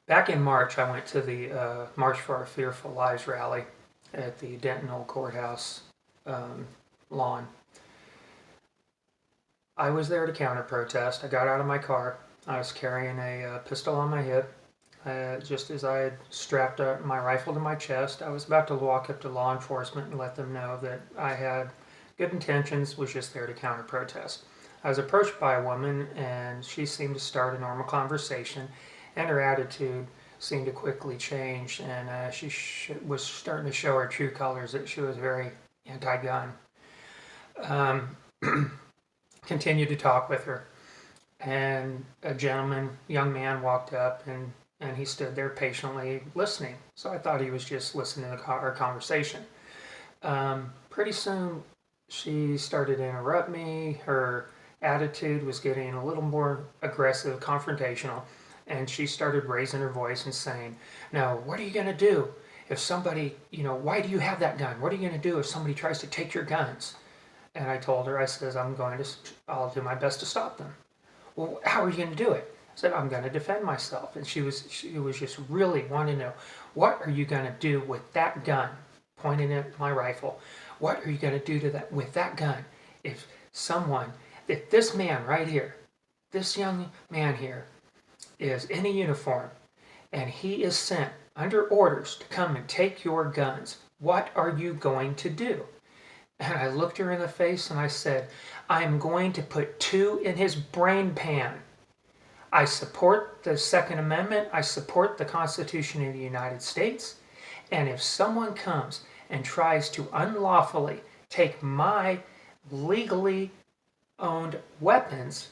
Back in March, I went to the March for Our Fearful Lives rally at the Denton Old Courthouse lawn. I was there to counter-protest. I got out of my car. I was carrying a pistol on my hip. Just as I had strapped my rifle to my chest, I was about to walk up to law enforcement and let them know that I had good intentions, was just there to counter-protest. I was approached by a woman, and she seemed to start a normal conversation, and her attitude seemed to quickly change, and she was starting to show her true colors, that she was very anti-gun. Continued to talk with her, and a young man walked up, and he stood there patiently listening. So I thought he was just listening to our conversation. Pretty soon she started to interrupt me. Her attitude was getting a little more aggressive, confrontational, and she started raising her voice and saying, "Now, what are you going to do if somebody, why do you have that gun? What are you going to do if somebody tries to take your guns?" And I told her, I says, I'll do my best to stop them. "Well, how are you going to do it?" I said, "I'm going to defend myself." And she was just really wanting to know, "What are you going to do with that gun?" Pointing at my rifle. "What are you going to do with that gun if this man right here, this young man here, is in a uniform and he is sent under orders to come and take your guns? What are you going to do?" And I looked her in the face and I said, "I'm going to put 2 in his brain pan. I support the Second Amendment. I support the Constitution of the United States. And if someone comes and tries to unlawfully take my legally owned weapons,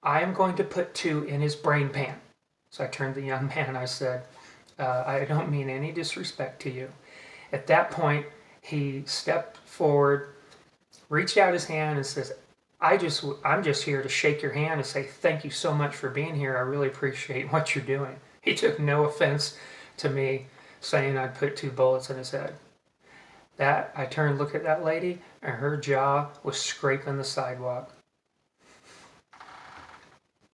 I am going to put 2 in his brain pan." So I turned to the young man and I said, "I don't mean any disrespect to you." At that point, he stepped forward, reached out his hand and says, I'm just here to shake your hand and say thank you so much for being here. I really appreciate what you're doing." He took no offense to me saying I'd put 2 bullets in his head. I turned to look at that lady, and her jaw was scraping the sidewalk.